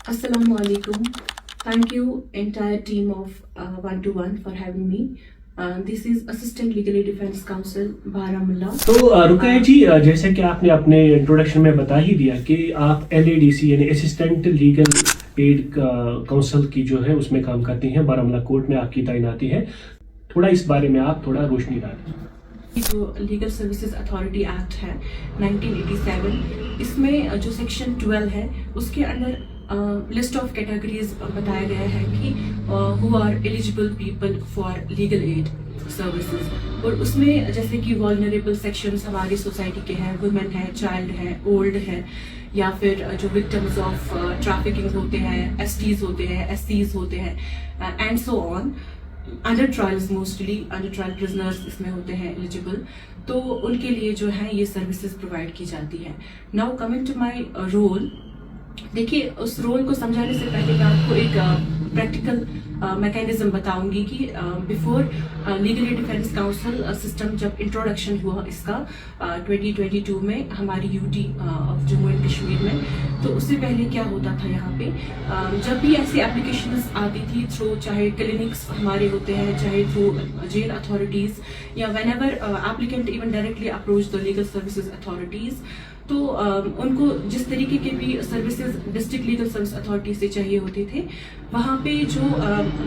Assalamu alaikum. Thank you entire team of 121 for having me. This is Assistant Legal Aid Defense Counsel Baramulla. तो रुकैया जी, जैसे कि आपने अपने introduction में बता ही दिया कि आप LADC यानी असिस्टेंट लीगल एड काउंसिल की जो है उसमें काम करती हैं, बारामूला कोर्ट में आपकी तैनाती है। थोड़ा इस बारे में आप थोड़ा रोशनी डालें। जो लीगल सर्विसेज अथॉरिटी एक्ट है 1987, इसमें जो सेक्शन 12 है उसके अंदर लिस्ट ऑफ कैटेगरीज बताया गया है कि who are eligible people for legal aid services, और उसमें जैसे कि वल्नरेबल सेक्शंस हमारी सोसाइटी के हैं, वुमेन है, चाइल्ड है, ओल्ड है, या फिर जो विक्टिम्स ऑफ ट्रैफिकिंग होते हैं, STs होते हैं, SCs होते हैं and so on. Under trials, mostly under trial prisoners इसमें होते हैं एलिजिबल, तो उनके लिए जो है ये सर्विसेज प्रोवाइड की जाती है। Now coming to my role, देखिए उस रोल को समझाने से पहले मैं आपको एक प्रैक्टिकल मैकेनिज्म बताऊंगी कि before legal aid defence council system जब इंट्रोडक्शन हुआ इसका 2022 में हमारी UT of Jammu and Kashmir में, तो उससे पहले क्या होता था यहाँ पे जब भी ऐसी एप्लीकेशंस आती थी थ्रू, चाहे क्लिनिक्स हमारे होते हैं, चाहे थ्रू जेल अथॉरिटीज, या whenever applicant even directly approach the legal services authorities, तो उनको जिस तरीके के भी services district legal service authority से चाहिए होते थे, वहाँ पे जो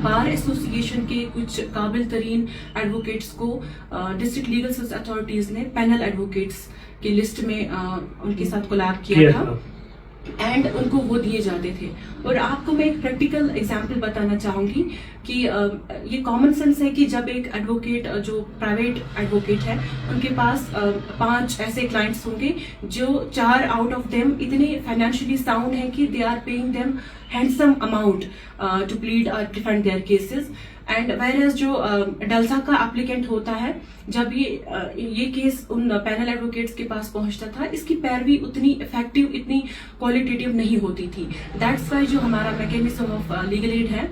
बार एसोसिएशन के कुछ काबिल तरीन एडवोकेट्स को डिस्ट्रिक्ट लीगल सर्विस अथॉरिटीज ने पैनल एडवोकेट्स की लिस्ट में उनके साथ कोलैब किया था एंड उनको वो दिए जाते थे। और आपको मैं एक प्रैक्टिकल एग्जांपल बताना चाहूंगी कि ये कॉमन सेंस है कि जब एक एडवोकेट, जो प्राइवेट एडवोकेट है, उनके पास 5 ऐसे क्लाइंट्स होंगे जो 4 आउट ऑफ देम इतने फाइनेंशियली साउंड है कि they are paying them handsome amount to plead और defend their cases, and where जो डलसा का एप्लीकेंट होता है, जब ये केस उन पैनल एडवोकेट्स के पास पहुंचता था, इसकी पैरवी उतनी इफेक्टिव, इतनी क्वालिटेटिव नहीं होती थी। दैट्स वाई जो हमारा मैकेनिज्म ऑफ लीगल एड है,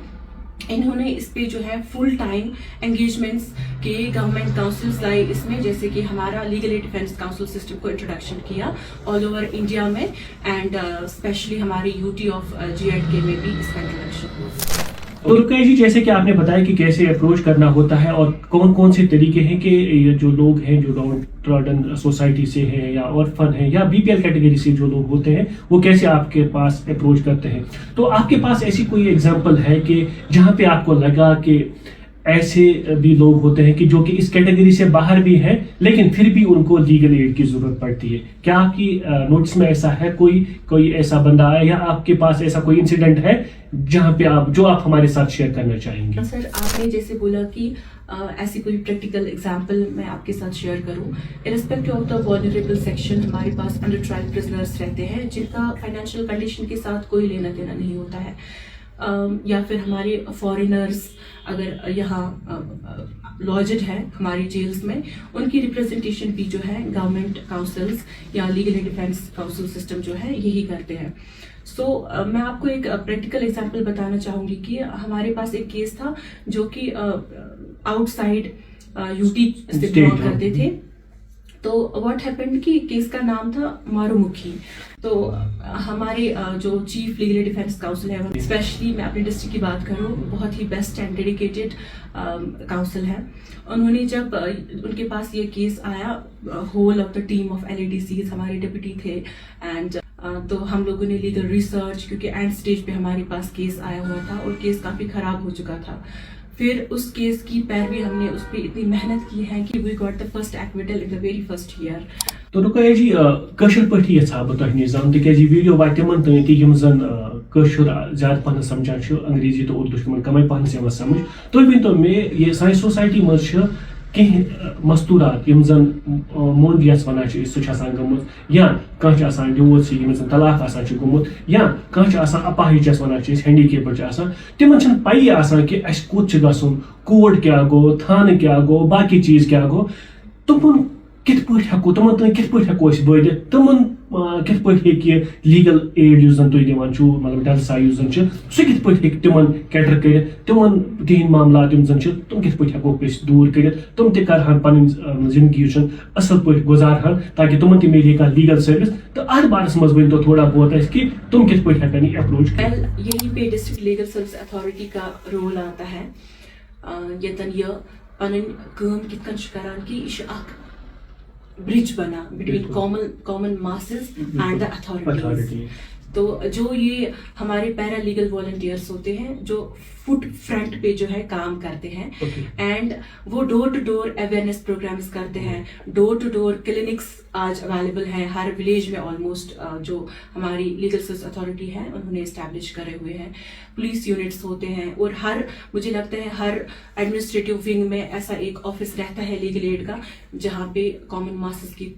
इन्होंने इस पे जो है फुल टाइम एंगेजमेंट्स के गवर्नमेंट काउंसिल्स लाए इसमें, जैसे कि हमारा legal aid defence council system को इंट्रोडक्शन किया ऑल ओवर इंडिया में, एंड स्पेशली हमारी UT ऑफ G&K में भी इसका इंट्रोडक्शन हुआ। तो रुकैया जी, जैसे कि आपने बताया कि कैसे अप्रोच करना होता है और कौन कौन से तरीके हैं कि ये जो लोग हैं जो डाउन ट्रॉडन सोसाइटी से हैं या ऑर्फन हैं या BPL कैटेगरी से जो लोग होते हैं, वो कैसे आपके पास अप्रोच करते हैं। तो आपके पास ऐसी कोई एग्जांपल है कि जहां पे आपको लगा कि ऐसे भी लोग होते हैं कि जो कि इस कैटेगरी से बाहर भी हैं लेकिन फिर भी उनको लीगल एड की जरूरत पड़ती है? क्या आपकी नोट्स में ऐसा है, कोई ऐसा बंदा है या आपके पास ऐसा कोई इंसिडेंट है जहां पे आप हमारे साथ शेयर करना चाहेंगे? सर, आपने जैसे बोला कि ऐसी कोई प्रैक्टिकल एग्जांपल मैं आपके साथ शेयर करूं। Irrespective of the vulnerable section, हमारे पास अंडर ट्रायल प्रिजनर्स रहते हैं जिनका फाइनेंशियल कंडीशन के साथ कोई लेना देना नहीं होता है, या फिर हमारे फॉरेनर्स अगर यहाँ लॉजड है हमारी जेल्स में, उनकी रिप्रेजेंटेशन भी जो है गवर्नमेंट काउंसिल्स या legal aid defence council system जो है यही करते हैं। सो मैं आपको एक प्रैक्टिकल एग्जांपल बताना चाहूंगी कि हमारे पास एक केस था जो कि आउटसाइड UT से बिलोंग करते थे। तो व्हाट हैपेंड कि केस का नाम था मारूमुखी। तो हमारे जो चीफ लीगल डिफेंस काउंसिल है, स्पेशली मैं अपने डिस्ट्रिक्ट की बात करूं, बहुत ही बेस्ट एंड डेडिकेटेड काउंसिल है। उन्होंने जब उनके पास ये केस आया, whole of the team of LADCs हमारे डिप्टी थे, एंड तो हम लोगों ने लीगल रिसर्च, क्योंकि एंड स्टेज पे हमारे पास केस आया हुआ था और केस काफी खराब हो चुका था, फिर उस केस की पैरवी हमने उस पर इतनी मेहनत की है कि we got the first acquittal in the very first year. तो रुकैया जी, कशर पठी यछा बह तह निश जान तिकि वीडियो वात तिमन तक यम जन कशर ज्यादा पहन समझान अंग्रेजी तो उर्दू तिमन कम पहन यवान समझ। तुम वन मे ये सानी सोसाइटी मज कह मस्तूरात यम जन मोन यस वन सह गमुत, या कह डिवोर्स यम तलाक गुमुत, या कह अपाहिज वन हैंडीकेप्ड तिमन पई कि अस कुत गसुन, कोर्ट क्या गो, थान क्या गो, बाकी चीज क्या गो। तुम कित पट हको तमन तन कित पट हको वात तमन कित पट हे लीगल एड युस जन तुम दिवान छु मतलब डेल्सा युस जन छु सु कित पट हे तिमन कैटर कर तिमन तिन मामलात यम जन छु तुम कित पट हको दूर कर तुम ते करहन पन जिंदगी छु असल पट गुजारहन ताकि तुमन ते मिले का लीगल सर्विस तो अद बारस मज वन तो थोड़ा बहुत कि तुम कित पट हकन अप्रोच यही पे डिस्ट्रिक्ट लीगल सर्विस अथॉरिटी का रोल आता है यतन यह पन काम कित कन करान कि ब्रिज बना between common masses and the authorities. तो जो ये हमारे पैरा लीगल वॉलंटियर्स होते हैं जो फुट फ्रंट पे जो है काम करते हैं एंड वो door to door awareness programmes करते हैं, डोर टू डोर क्लिनिक्स आज अवेलेबल है हर विलेज में ऑलमोस्ट, जो हमारी लीगल सर्विस अथॉरिटी है उन्होंने इस्टेब्लिश करे हुए हैं। पुलिस यूनिट्स होते हैं और हर मुझे लगता है हर एडमिनिस्ट्रेटिव विंग में ऐसा एक ऑफिस रहता है लीगल एड का जहाँ पे कॉमन मासेस की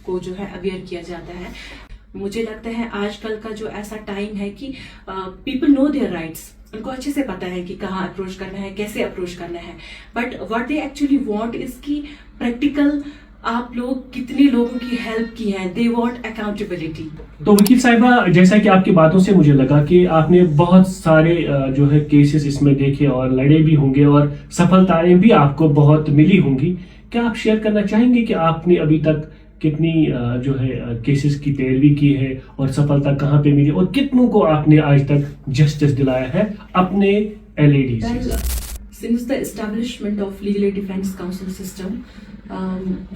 को जो है अवेयर किया जाता है। मुझे लगता है आजकल का जो ऐसा टाइम है कि पीपल नो देयर राइट्स, उनको अच्छे से पता है कि कहाँ अप्रोच करना है, कैसे अप्रोच करना है, but what they actually want is की प्रैक्टिकल आप लोग कितने लोगों की हेल्प की है, दे वांट अकाउंटेबिलिटी। तो वकील साहिबा जैसा कि आपकी बातों से मुझे लगा कि आपने बहुत सारे जो है केसेस इसमें देखे और लड़े भी होंगे और सफलताएं भी आपको बहुत मिली होंगी। क्या आप शेयर करना चाहेंगे कि आपने अभी तक कितनी जो है केसेस की पैरवी की है और सफलता कहाँ पे मिली और कितनों को आपने आज तक जस्टिस दिलाया है अपने एलईडी से? Since the establishment of legal aid defence council system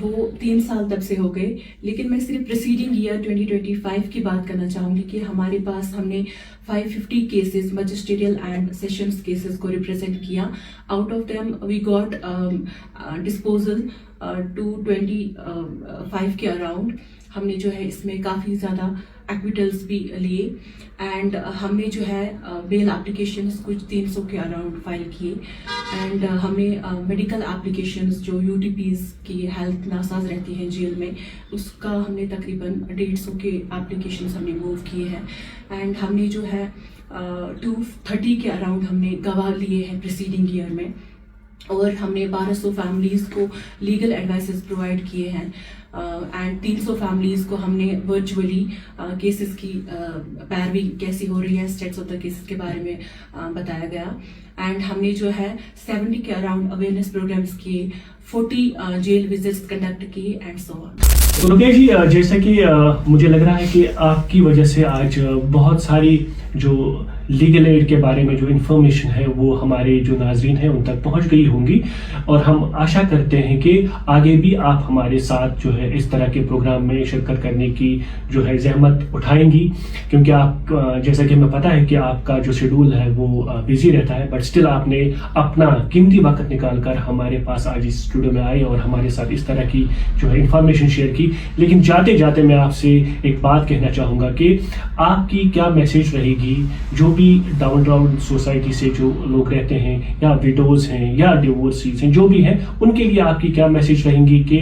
वो 3 साल तब से हो गए, लेकिन मैं सिर्फ प्रीसीडिंग ईयर 2025 की बात करना चाहूंगी कि हमारे पास हमने 550 cases magisterial and sessions cases को रिप्रेजेंट किया। Out of them we got disposal 225 के अराउंड। हमने जो है इसमें काफ़ी ज़्यादा एक्विटल्स भी लिए एंड हमने जो है बेल एप्लीकेशंस कुछ 300 के अराउंड फाइल किए एंड हमने मेडिकल एप्लीकेशंस जो यूटीपीज की हेल्थ नासाज रहती हैं जेल में उसका हमने तकरीबन 150 के एप्लीकेशंस हमने मूव किए हैं एंड हमने जो है 230 के अराउंड हमने गवाह लिए हैं प्रीसीडिंग ईयर में और हमने 1200 फैमिलीज को लीगल एडवाइसेस प्रोवाइड किए हैं एंड 300 फैमिलीज को हमने वर्चुअली केसेस की पैरवी कैसी हो रही है स्टेट्स ऑफ द केसेस के बारे में बताया गया एंड हमने जो है 70 के अराउंड अवेयरनेस प्रोग्राम्स किए, 40 जेल विजिट्स कंडक्ट किए एंड सो ऑन। तो रुकेश जी जैसा कि मुझे लग रहा है कि आपकी वजह से आज बहुत सारी जो लीगल एड के बारे में जो इन्फॉर्मेशन है वो हमारे जो नाजरीन हैं उन तक पहुंच गई होंगी और हम आशा करते हैं कि आगे भी आप हमारे साथ जो है इस तरह के प्रोग्राम में शिरकत करने की जो है जहमत उठाएंगी, क्योंकि आप जैसा कि हमें पता है कि आपका जो शेड्यूल है वो बिजी रहता है, बट स्टिल आपने अपना कीमती वक्त निकाल कर हमारे पास आज इस स्टूडियो में आए और हमारे साथ इस तरह की जो है इंफॉर्मेशन शेयर की। लेकिन जाते जाते मैं आपसे एक बात कहना चाहूँगा कि आपकी क्या मैसेज रहेगी जो भी डाउन टाउन सोसाइटी से जो लोग रहते हैं या विडोज हैं या डिवोर्सीज हैं जो भी हैं उनके लिए आपकी क्या मैसेज रहेंगी कि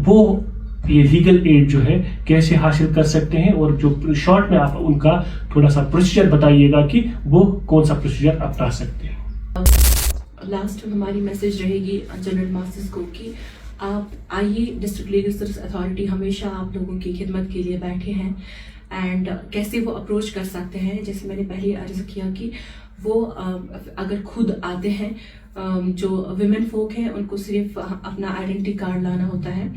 वो ये लीगल एड जो है कैसे हासिल कर सकते हैं और जो शॉर्ट में आप उनका थोड़ा सा प्रोसीजर बताइएगा कि वो कौन सा प्रोसीजर अपना सकते हैं। लास्ट में हमारी मैसेज रहेगी जनरल मासेस को कि आप आइए, डिस्ट्रिक्ट लीगल सर्विस अथॉरिटी हमेशा आप लोगों की खिदमत के लिए बैठे हैं एंड कैसे वो अप्रोच कर सकते हैं। जैसे मैंने पहले अर्ज किया कि वो अगर खुद आते हैं, जो विमेन फोक हैं उनको सिर्फ अपना आइडेंटिटी कार्ड लाना होता है,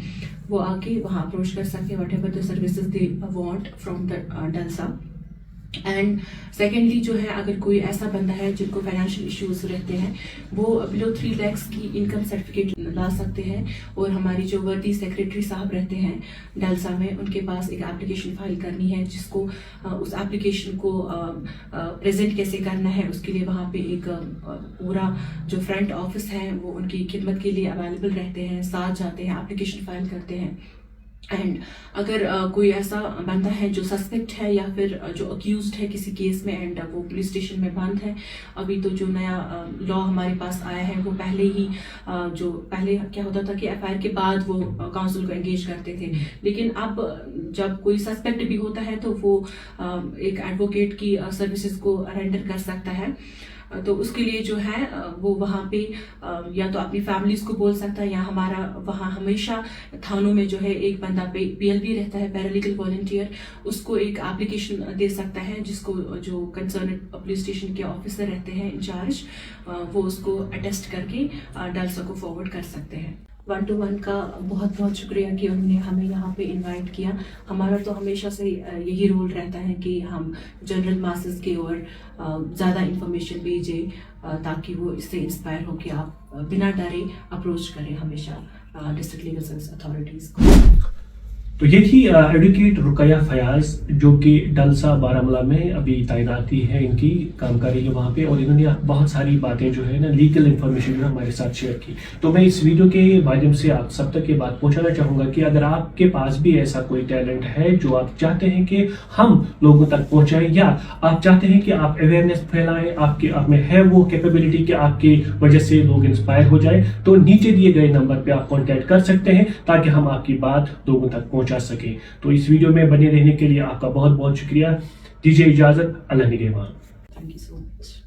वो आके वहाँ अप्रोच कर सकते हैं whatever the services they want from the DLSA. And secondly जो है अगर कोई ऐसा बंदा है जिनको फाइनेंशियल इश्यूज रहते हैं वो बिलो 3 lakhs की इनकम सर्टिफिकेट ला सकते हैं और हमारी जो वर्दी सेक्रेटरी साहब रहते हैं डेल्सा में उनके पास एक एप्लीकेशन फाइल करनी है जिसको उस एप्लीकेशन को प्रेजेंट कैसे करना है उसके लिए वहाँ पे एक पूरा जो फ्रंट ऑफिस है वो उनकी खिदमत के लिए अवेलेबल रहते हैं, साथ जाते हैं, एप्लीकेशन फाइल करते हैं। एंड अगर कोई ऐसा बंदा है जो सस्पेक्ट है या फिर जो अक्यूज्ड है किसी केस में एंड वो पुलिस स्टेशन में बंद है, अभी तो जो नया लॉ हमारे पास आया है वो पहले ही जो पहले क्या होता था कि एफआईआर के बाद वो काउंसिल को एंगेज करते थे, लेकिन अब जब कोई सस्पेक्ट भी होता है तो वो एक एडवोकेट की सर्विसेज को रेंडर कर सकता है। तो उसके लिए जो है वो वहाँ पे या तो अपनी फैमिलीज को बोल सकता है, या हमारा वहाँ हमेशा थानों में जो है एक बंदा PLV रहता है, पैरालीगल वॉलंटियर, उसको एक एप्लीकेशन दे सकता है, जिसको जो कंसर्न पुलिस स्टेशन के ऑफिसर रहते हैं इंचार्ज, वो उसको अटेस्ट करके डलसा को फॉरवर्ड कर सकते हैं। 1-to-1 का बहुत बहुत शुक्रिया कि उन्होंने हमें यहाँ पे इनवाइट किया। हमारा तो हमेशा से यही रोल रहता है कि हम जनरल मासेस की ओर ज़्यादा इंफॉर्मेशन भेजें, ताकि वो इससे इंस्पायर हो कि आप बिना डरे अप्रोच करें हमेशा डिस्ट्रिक्ट लीगल सर्विस अथॉरिटीज़ को। तो ये थी एडवोकेट रुकैया फयाज, जो कि डलसा बारामूला में अभी तैनाती है, इनकी काम कर रही है वहाँ पे, और इन्होंने बहुत सारी बातें जो है ना लीगल इन्फॉर्मेशन जो हमारे साथ शेयर की। तो मैं इस वीडियो के माध्यम से आप सब तक ये बात पहुँचाना चाहूँगा कि अगर आपके पास भी ऐसा कोई टैलेंट है जो आप चाहते हैं कि हम लोगों तक पहुँचाएं, या आप चाहते हैं कि आप अवेयरनेस फैलाएं, आपके आप में है वो कैपेबिलिटी कि आपकी वजह से लोग इंस्पायर हो जाए, तो नीचे दिए गए नंबर पे आप कॉन्टैक्ट कर सकते हैं, ताकि हम आपकी बात लोगों तक पहुँचा सके। तो इस वीडियो में बने रहने के लिए आपका बहुत बहुत शुक्रिया। दीजिए इजाजत। अल्लाह निगहबान। Thank you so much.